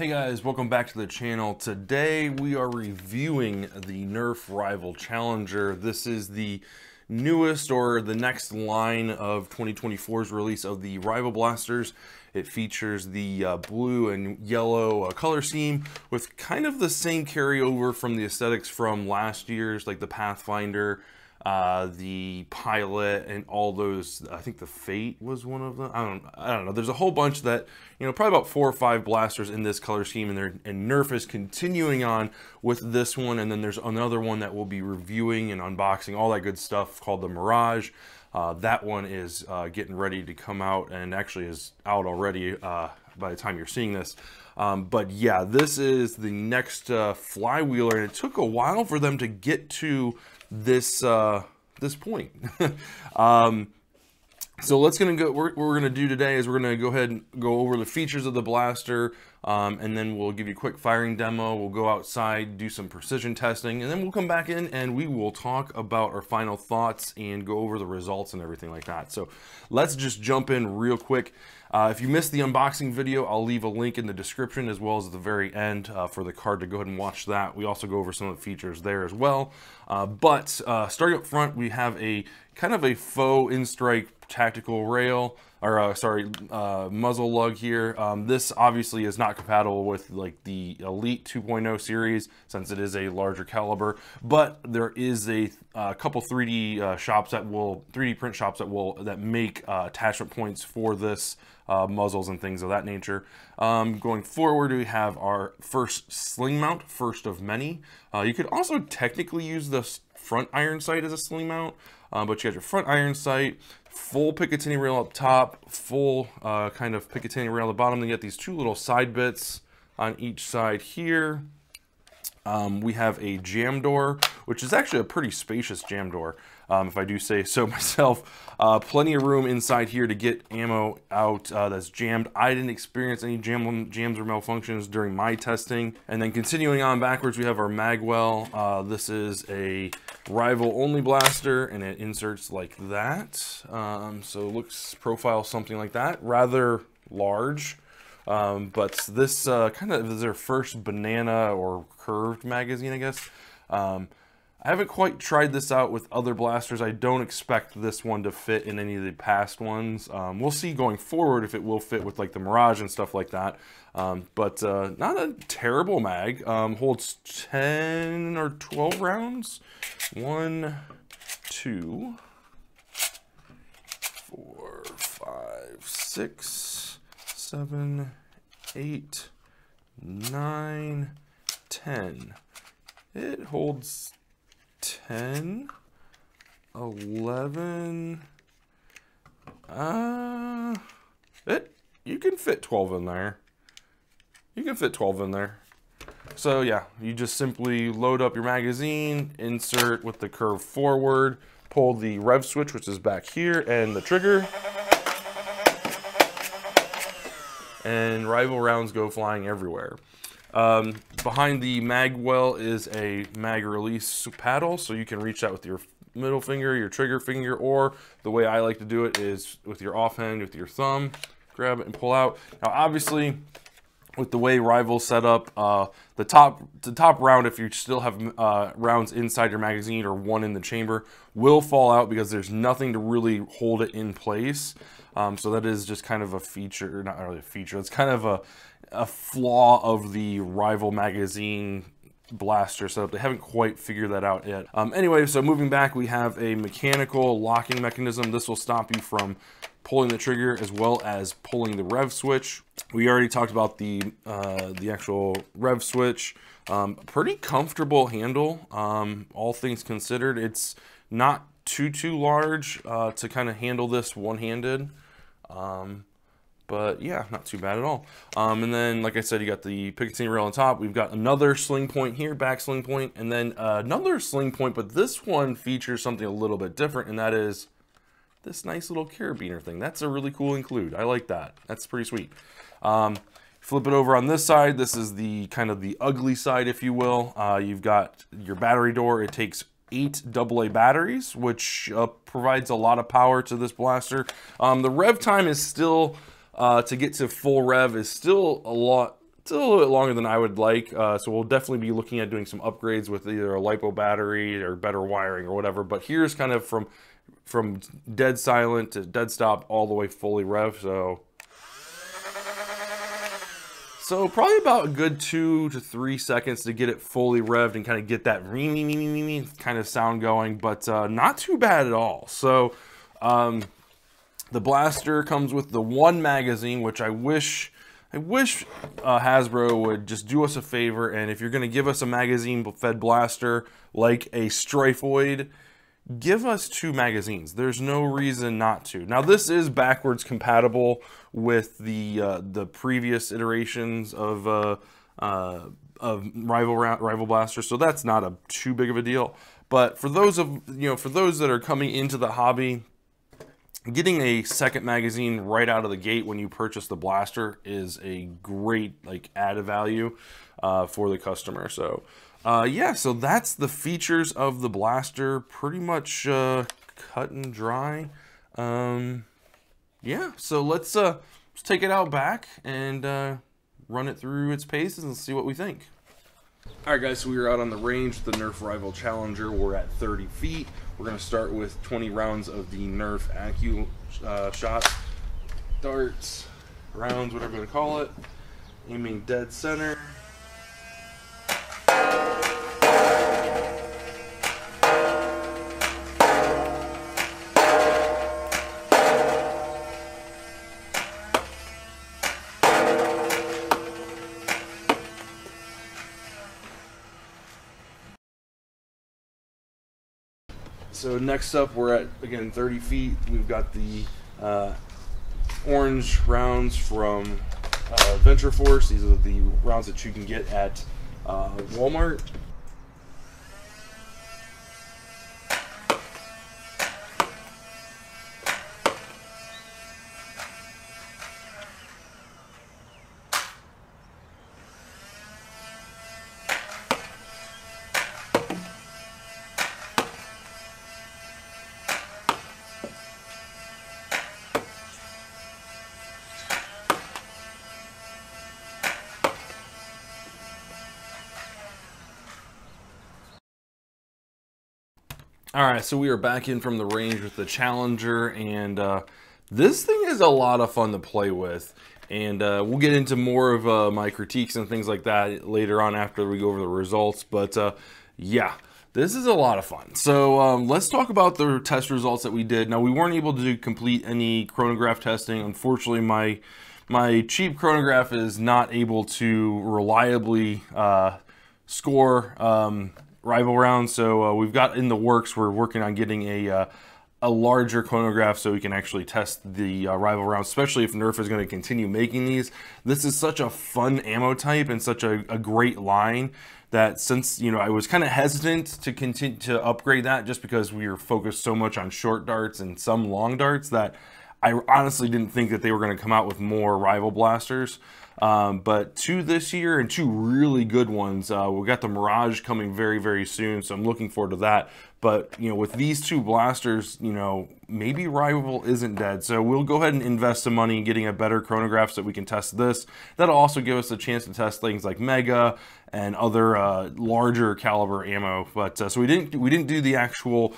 Hey guys, welcome back to the channel. Today we are reviewing the Nerf Rival Challenger. This is the newest or the next line of 2024's release of the Rival Blasters. It features the blue and yellow color scheme with kind of the same carryover from the aesthetics from last year's, like the Pathfinder, the Pilot, and all those. I think the Fate was one of them. I don't know. There's a whole bunch that, you know, probably about 4 or 5 blasters in this color scheme, and Nerf is continuing on with this one. And then there's another one that we'll be reviewing and unboxing, all that good stuff, called the Mirage. That one is getting ready to come out, and actually is out already by the time you're seeing this. But yeah, this is the next flywheeler, and it took a while for them to get to this this point. So let's what we're gonna do today is we're gonna go ahead and go over the features of the blaster, and then we'll give you a quick firing demo. We'll go outside, do some precision testing, and then we'll come back in and we will talk about our final thoughts and go over the results and everything like that. So let's just jump in real quick. If you missed the unboxing video, I'll leave a link in the description as well as at the very end for the card to go ahead and watch that. We also go over some of the features there as well. But starting up front, we have a kind of a faux in-strike tactical rail, or muzzle lug here. This obviously is not compatible with like the Elite 2.0 series since it is a larger caliber, but there is a couple 3D shops that will 3D print shops that make attachment points for this muzzles and things of that nature. Going forward, we have our first sling mount, first of many. You could also technically use the front iron sight as a sling mount, but you got your front iron sight, full Picatinny rail up top, full kind of Picatinny rail at the bottom. Then you get these 2 little side bits on each side here. We have a jam door, which is actually a pretty spacious jam door, if I do say so myself. Plenty of room inside here to get ammo out that's jammed. I didn't experience any jams or malfunctions during my testing. And then continuing on backwards, we have our magwell. This is a Rival only blaster, and it inserts like that. So it looks profile something like that, rather large. But this kind of is their first banana or curved magazine, I guess. I haven't quite tried this out with other blasters. I don't expect this one to fit in any of the past ones. We'll see going forward if it will fit with like the Mirage and stuff like that. But not a terrible mag. Holds 10 or 12 rounds. 1, 2, 4, 5, 6, 7, 8, 9, 10. It holds 10, 11. You can fit 12 in there. You can fit 12 in there. So yeah, you just simply load up your magazine, insert with the curve forward, pull the rev switch, which is back here, and the trigger. And Rival rounds go flying everywhere. Behind the mag well is a mag release paddle, so you can reach out with your middle finger, your trigger finger, or the way I like to do it is with your offhand, with your thumb, grab it and pull out. Now obviously, with the way Rival's set up, the top round, if you still have rounds inside your magazine or one in the chamber, will fall out because there's nothing to really hold it in place. So that is just kind of a feature, not really a feature, it's kind of a flaw of the Rival magazine blaster setup. They haven't quite figured that out yet. Anyway, so moving back, we have a mechanical locking mechanism. This will stop you from pulling the trigger as well as pulling the rev switch. We already talked about the actual rev switch. Pretty comfortable handle, all things considered. It's not too large to kind of handle this one-handed. But yeah, not too bad at all. And then, like I said, you got the Picatinny rail on top. We've got another sling point here, back sling point, and then another sling point, but this one features something a little bit different, and that is this nice little carabiner thing. That's a really cool include. I like that. That's pretty sweet. Flip it over on this side. This is the kind of the ugly side, if you will. You've got your battery door. It takes 8 AA batteries, which provides a lot of power to this blaster. The rev time is still, to get to full rev, is still a lot it's a little bit longer than I would like, so we'll definitely be looking at doing some upgrades with either a LiPo battery or better wiring or whatever. But here's kind of from dead silent to dead stop all the way fully rev. So probably about a good 2 to 3 seconds to get it fully revved and kind of get that kind of sound going, but not too bad at all. So the blaster comes with the one magazine, which I wish Hasbro would just do us a favor, and if you're going to give us a magazine-fed blaster like a Strifeoid, give us 2 magazines. There's no reason not to. Now this is backwards compatible with the previous iterations of Rival Blaster, so that's not too big of a deal. But for those that are coming into the hobby, getting a second magazine right out of the gate when you purchase the blaster is a great added value for the customer. So yeah, so that's the features of the blaster, pretty much cut and dry. Yeah, so let's take it out back and run it through its paces and see what we think. All right, guys, so we are out on the range with the Nerf Rival Challenger. We're at 30 feet. We're going to start with 20 rounds of the Nerf Accu shot. Darts, rounds, whatever you want to call it. Aiming dead center. So next up, we're at, again, 30 feet. We've got the orange rounds from Venture Force. These are the rounds that you can get at Walmart. All right, so we are back in from the range with the Challenger, and this thing is a lot of fun to play with. And we'll get into more of my critiques and things like that later on after we go over the results. But yeah, this is a lot of fun. So let's talk about the test results that we did. Now, we weren't able to complete any chronograph testing. Unfortunately, my cheap chronograph is not able to reliably score Rival rounds, so we've got in the works, we're working on getting a larger chronograph so we can actually test the Rival rounds, especially if Nerf is going to continue making these. This is such a fun ammo type and such a great line that, since I was kind of hesitant to continue to upgrade that just because we were focused so much on short darts and some long darts, that I honestly didn't think that they were going to come out with more Rival blasters. But 2 this year and 2 really good ones. We got the Mirage coming very, very soon, so I'm looking forward to that. But, with these 2 blasters, maybe Rival isn't dead. So we'll go ahead and invest some money in getting a better chronograph so that we can test this. That'll also give us a chance to test things like Mega and other larger caliber ammo. But so we didn't do the actual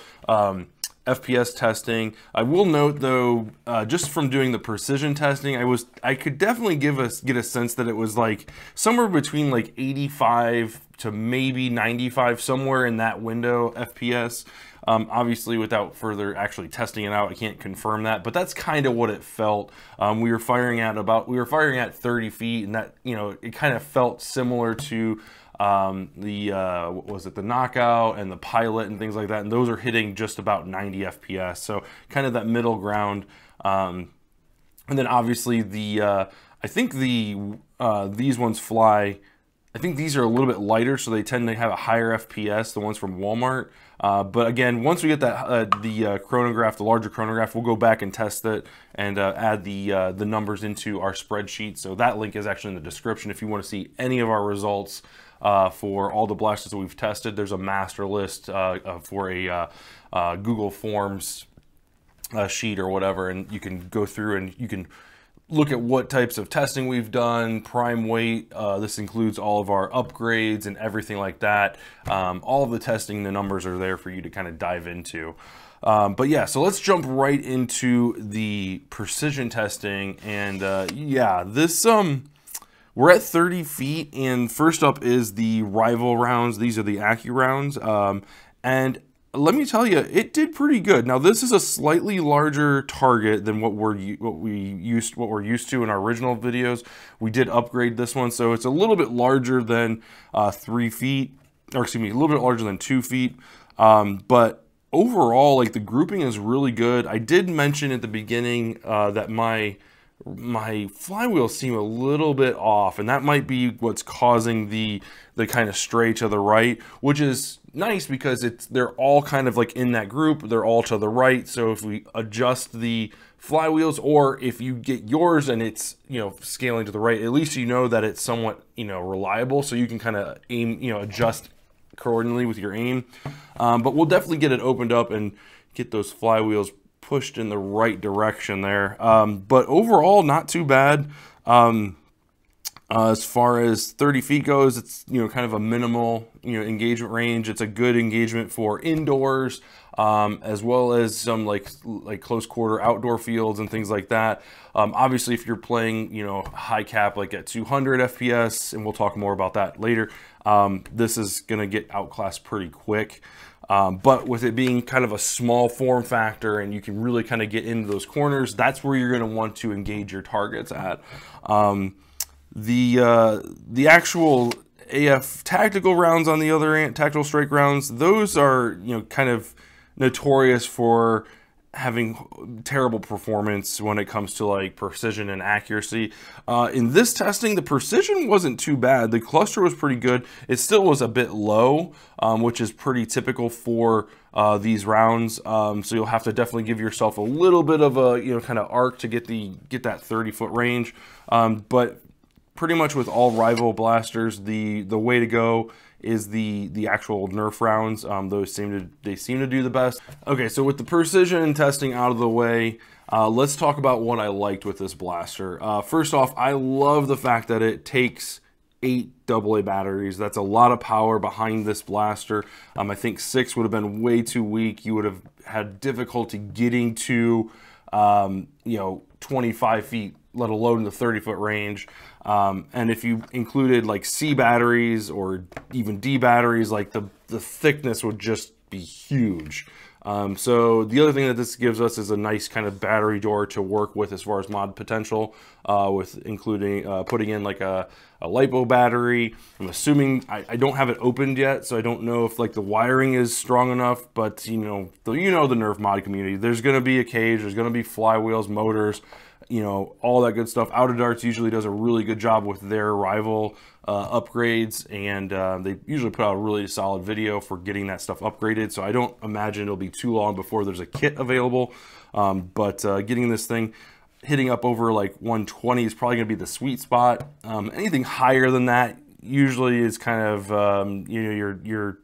FPS testing. I will note though, just from doing the precision testing, I could definitely get a sense that it was like somewhere between like 85 to maybe 95, somewhere in that window FPS. Obviously, without further actually testing it out, I can't confirm that, but that's kind of what it felt. We were firing at 30 feet, and that it kind of felt similar to what was it, the Knockout and the Pilot and things like that, and those are hitting just about 90 FPS, so kind of that middle ground. And then obviously I think these ones fly, I think these are a little bit lighter, so they tend to have a higher FPS, the ones from Walmart. But again, once we get the chronograph, the larger chronograph, we'll go back and test it and add the numbers into our spreadsheet. So that link is actually in the description if you want to see any of our results for all the blasters that we've tested. There's a master list for a Google Forms sheet or whatever, and you can go through and you can look at what types of testing we've done, prime weight. This includes all of our upgrades and everything like that. All of the testing, the numbers are there for you to kind of dive into. But yeah, so let's jump right into the precision testing. And yeah, this we're at 30 feet, and first up is the Rival rounds. These are the Accu rounds, and let me tell you, it did pretty good. Now, this is a slightly larger target than what we're used to in our original videos. We did upgrade this one, so it's a little bit larger than 3 feet, or excuse me, a little bit larger than 2 feet. But overall, like, the grouping is really good. I did mention at the beginning that my flywheels seem a little bit off, and that might be what's causing the kind of stray to the right, which is nice because they're all kind of like in that group, they're all to the right. So if we adjust the flywheels, or if you get yours and it's, you know, scaling to the right, at least you know that it's somewhat, you know, reliable, so you can kind of aim, you know, adjust accordingly with your aim. But we'll definitely get it opened up and get those flywheels pushed in the right direction there. But overall, not too bad. As far as 30 feet goes, it's, you know, kind of a minimal, you know, engagement range. It's a good engagement for indoors, as well as some like close quarter outdoor fields and things like that. Obviously, if you're playing, you know, high cap, like at 200 FPS, and we'll talk more about that later, this is going to get outclassed pretty quick. But with it being kind of a small form factor and you can really kind of get into those corners, that's where you're going to want to engage your targets at. The actual AF tactical rounds, on the other hand, tactical strike rounds, those are, you know, kind of notorious for having terrible performance when it comes to like precision and accuracy. In this testing, the precision wasn't too bad. The cluster was pretty good. It still was a bit low, which is pretty typical for these rounds. So you'll have to definitely give yourself a little bit of a, you know, kind of arc to get that 30-foot range. But pretty much with all Rival blasters, the way to go is the actual Nerf rounds. Those seem to do the best. Okay, so with the precision testing out of the way, let's talk about what I liked with this blaster. First off, I love the fact that it takes 8 AA batteries. That's a lot of power behind this blaster. I think 6 would have been way too weak. You would have had difficulty getting to, you know, 25 feet, let alone the 30-foot range. And if you included like C batteries or even D batteries, like the thickness would just be huge. So the other thing that this gives us is a nice kind of battery door to work with as far as mod potential, with including putting in like a LiPo battery. I'm assuming, I don't have it opened yet, so I don't know if like the wiring is strong enough, but you know the Nerf mod community, there's going to be a cage, there's going to be flywheels, motors, you know, all that good stuff. Out of Darts usually does a really good job with their Rival upgrades, and they usually put out a really solid video for getting that stuff upgraded. So I don't imagine it'll be too long before there's a kit available. But getting this thing hitting up over like 120 is probably going to be the sweet spot. Anything higher than that usually is kind of, you know, your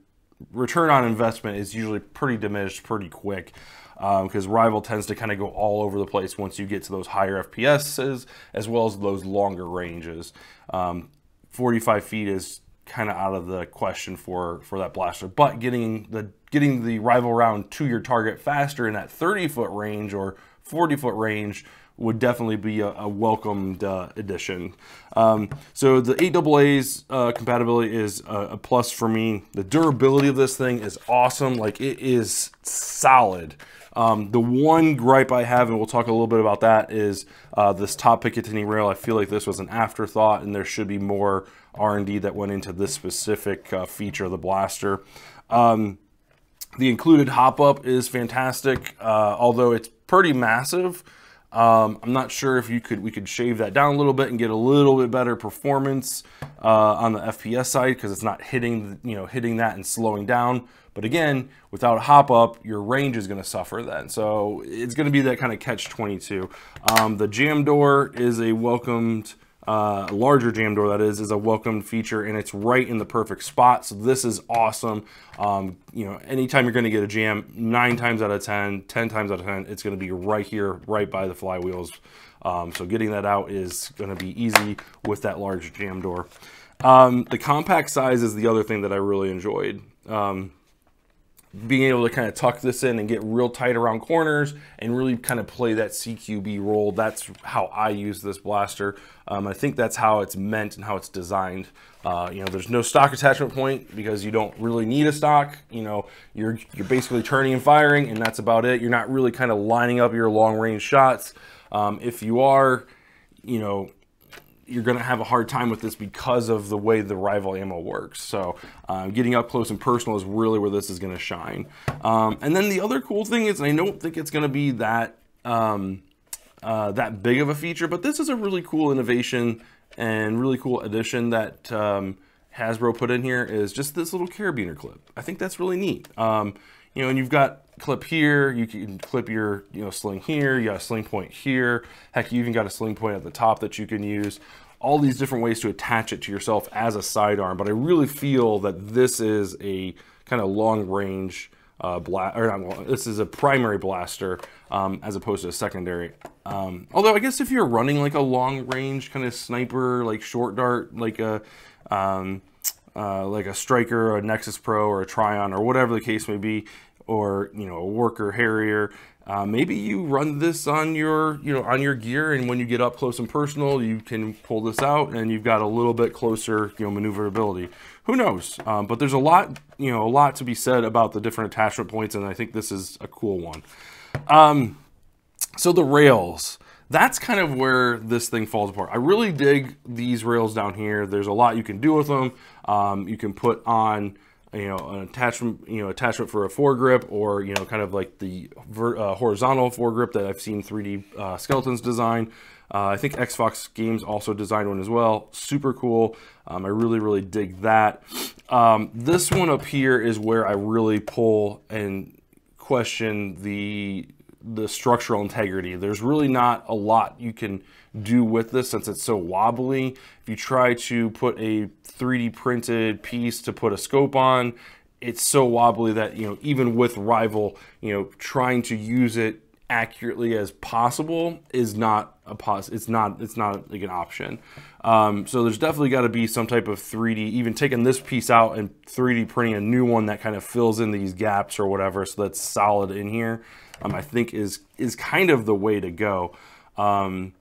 return on investment is usually pretty diminished pretty quick. Because Rival tends to kind of go all over the place once you get to those higher FPSs, as well as those longer ranges. 45 feet is kind of out of the question for that blaster, but getting the Rival round to your target faster in that 30-foot range or 40-foot range would definitely be a welcomed addition. So the 8 AA's compatibility is a plus for me. The durability of this thing is awesome. Like, it is solid. The one gripe I have, and we'll talk a little bit about that, is this top Picatinny rail. I feel like this was an afterthought, and there should be more R&D that went into this specific feature of the blaster. The included hop-up is fantastic, although it's pretty massive. I'm not sure if we could shave that down a little bit and get a little bit better performance on the FPS side, because it's not hitting that and slowing down. But again, without a hop up, your range is going to suffer then. So it's going to be that kind of catch-22. The jam door is a welcomed larger jam door that is a welcomed feature, and it's right in the perfect spot. So this is awesome. You know, anytime you're going to get a jam, 9 times out of 10, 10 times out of 10, it's going to be right here, right by the flywheels. So getting that out is going to be easy with that large jam door. The compact size is the other thing that I really enjoyed. Being able to kind of tuck this in and get real tight around corners and really kind of play that CQB role. That's how I use this blaster. I think that's how it's meant and how it's designed. You know, there's no stock attachment point because you don't really need a stock. You know, you're basically turning and firing, and that's about it. You're not really kind of lining up your long range shots. If you are, you know, you're going to have a hard time with this because of the way the Rival ammo works. So getting up close and personal is really where this is going to shine. And then the other cool thing is, and I don't think it's going to be that that big of a feature, but this is a really cool innovation and really cool addition that Hasbro put in here, is just this little carabiner clip. I think that's really neat. You know, and you've got clip here, you can clip your, you know, sling here, you got a sling point here, heck, you even got a sling point at the top that you can use. All these different ways to attach it to yourself as a sidearm, but I really feel that this is a kind of long range this is a primary blaster as opposed to a secondary. Although I guess if you're running like a long range kind of sniper, like short dart, like a Striker, or a Nexus Pro, or a Tryon, or whatever the case may be, or, you know, a Worker Harrier, maybe you run this on your, you know, on your gear, and when you get up close and personal, you can pull this out, and you've got a little bit closer, you know, maneuverability. Who knows? But there's a lot, you know, a lot to be said about the different attachment points, and I think this is a cool one. So the rails. That's kind of where this thing falls apart. I really dig these rails down here. There's a lot you can do with them. You can put on, you know, an attachment for a foregrip, or, you know, kind of like the horizontal foregrip that I've seen 3D Skeletons design. I think Xbox Games also designed one as well. Super cool. I really dig that. This one up here is where I really pull and question the structural integrity. There's really not a lot you can do with this since it's so wobbly. If you try to put a 3D printed piece to put a scope on, it's so wobbly that, you know, even with Rival, you know, trying to use it accurately as possible is not it's not like an option. So there's definitely got to be some type of 3D, even taking this piece out and 3D printing a new one that kind of fills in these gaps or whatever, so that's solid in here. I think is kind of the way to go. Yeah,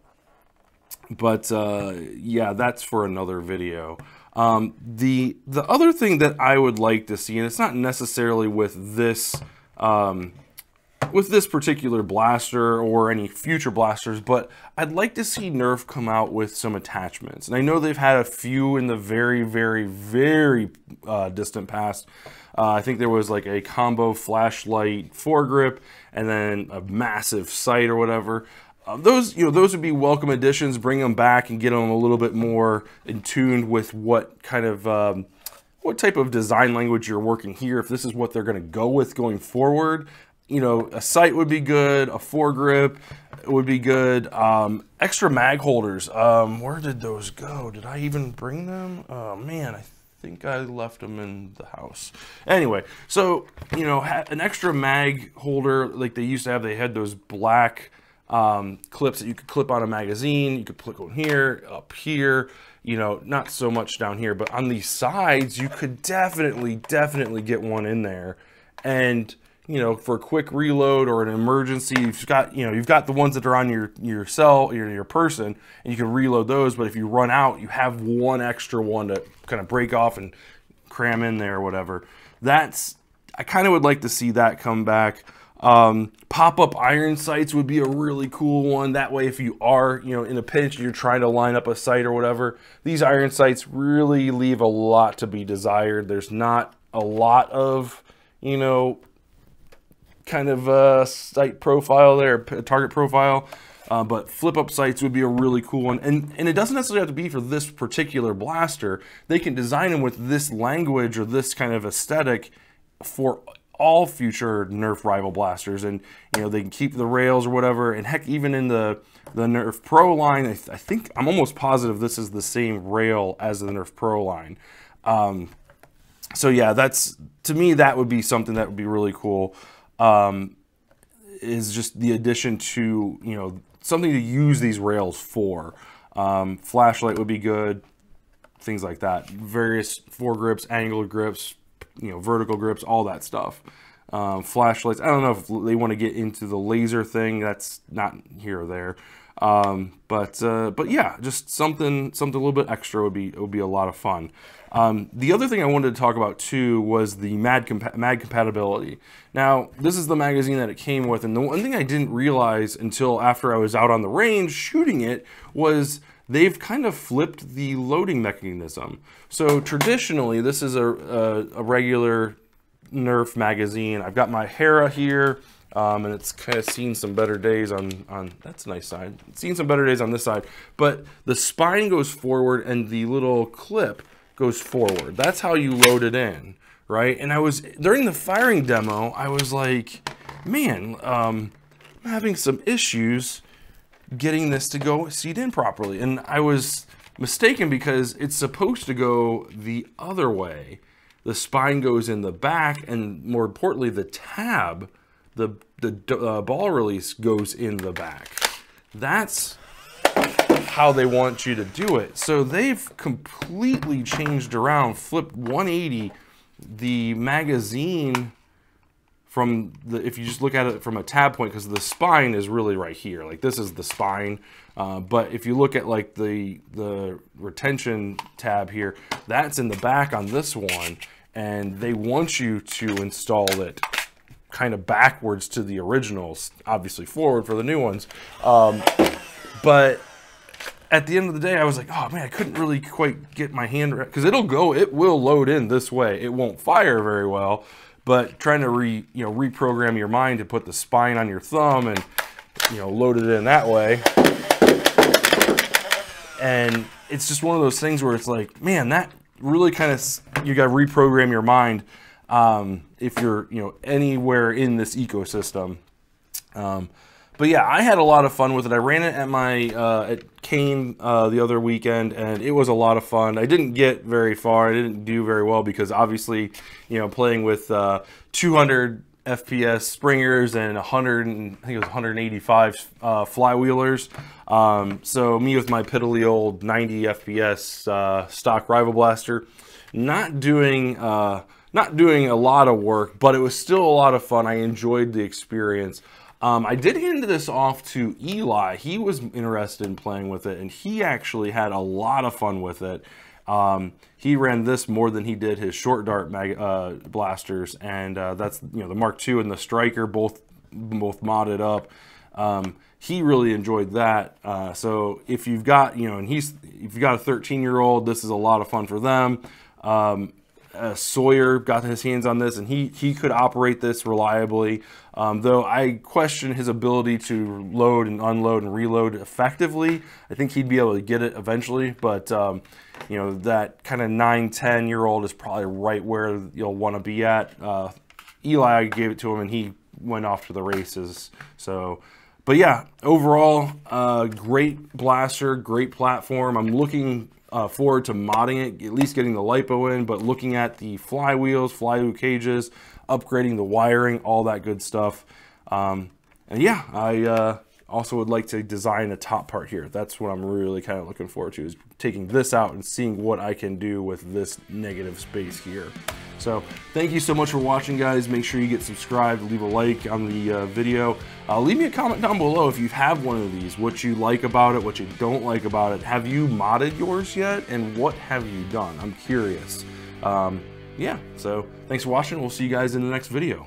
that's for another video. The other thing that I would like to see, and it's not necessarily with this particular blaster or any future blasters, but I'd like to see Nerf come out with some attachments. And I know they've had a few in the very distant past. I think there was like a combo flashlight foregrip and then a massive sight or whatever. Those would be welcome additions. Bring them back and get them a little bit more in tune with what kind of what type of design language you're working here. If this is what they're going to go with going forward, you know, a sight would be good, a foregrip would be good. Extra mag holders. Where did those go? Did I even bring them? Oh man, I think I left them in the house. Anyway, so, you know, an extra mag holder like they used to have. They had those black clips that you could clip on a magazine. You could put one here, up here, you know, not so much down here, but on these sides, you could definitely get one in there. And, you know, for a quick reload or an emergency, you've got the ones that are on your cell, your person, and you can reload those. But if you run out, you have one extra one to kind of break off and cram in there or whatever. I kind of would like to see that come back. Pop-up iron sights would be a really cool one. That way, if you are, you know, in a pinch and you're trying to line up a sight or whatever, these iron sights really leave a lot to be desired. There's not a lot of, you know, kind of a sight profile there, target profile, but flip-up sights would be a really cool one. And it doesn't necessarily have to be for this particular blaster. They can design them with this language or this kind of aesthetic for all future Nerf Rival blasters, and you know, they can keep the rails or whatever. And heck, even in the Nerf Pro line, I think I'm almost positive this is the same rail as the Nerf Pro line. So yeah, that's, to me, that would be something that would be really cool. Is just the addition to, you know, something to use these rails for. Flashlight would be good, things like that. Various foregrips, angled grips, you know, vertical grips, all that stuff. Flashlights, I don't know if they want to get into the laser thing. That's not here or there. But yeah, just something a little bit extra would be a lot of fun. The other thing I wanted to talk about too was the MAD compatibility. Now, this is the magazine that it came with, and the one thing I didn't realize until after I was out on the range shooting it was they've kind of flipped the loading mechanism. So traditionally, this is a regular Nerf magazine. I've got my Hera here, and it's kind of seen some better days on that's a nice side. It's seen some better days on this side, but the spine goes forward and the little clip goes forward. That's how you load it in, right? And I was, during the firing demo, I was like, man, I'm having some issues getting this to go seat in properly. And I was mistaken because it's supposed to go the other way. The spine goes in the back, and more importantly, the tab, the ball release goes in the back. That's how they want you to do it. So they've completely changed around, flipped 180 the magazine from the, if you just look at it from a tab point, because the spine is really right here, like this is the spine, but if you look at like the retention tab here, that's in the back on this one, and they want you to install it kind of backwards to the originals, obviously forward for the new ones. But at the end of the day, I was like, oh man, I couldn't really quite get my hand, because it will load in this way. It won't fire very well, but trying to reprogram your mind to put the spine on your thumb and, you know, load it in that way. And it's just one of those things where it's like, man, that really kind of, you got to reprogram your mind if you're, you know, anywhere in this ecosystem. But yeah, I had a lot of fun with it. I ran it at my at Kane the other weekend, and it was a lot of fun. I didn't get very far. I didn't do very well because obviously, you know, playing with 200 FPS springers and 100, and I think it was 185 flywheelers. So me with my piddly old 90 FPS stock Rival blaster, not doing a lot of work, but it was still a lot of fun. I enjoyed the experience. I did hand this off to Eli. He was interested in playing with it, and he actually had a lot of fun with it. He ran this more than he did his short dart blasters, and that's, you know, the Mark II and the Striker, both modded up. He really enjoyed that. So if you've got, you know, and if you've got a 13-year-old, this is a lot of fun for them. Sawyer got his hands on this, and he could operate this reliably, though I question his ability to load and unload and reload effectively. I think he'd be able to get it eventually, but you know, that kind of 9-10-year-old is probably right where you'll want to be at. Eli gave it to him, and he went off to the races. So, but yeah, overall, great blaster, great platform. I'm looking forward to modding it, at least getting the LiPo in, but looking at the flywheels, flywheel cages, upgrading the wiring, all that good stuff. And yeah, I also would like to design a top part here. That's what I'm really kind of looking forward to, is taking this out and seeing what I can do with this negative space here. So thank you so much for watching, guys. Make sure you get subscribed, leave a like on the video. Leave me a comment down below if you have one of these, what you like about it, what you don't like about it. Have you modded yours yet? And what have you done? I'm curious. Yeah, so thanks for watching. We'll see you guys in the next video.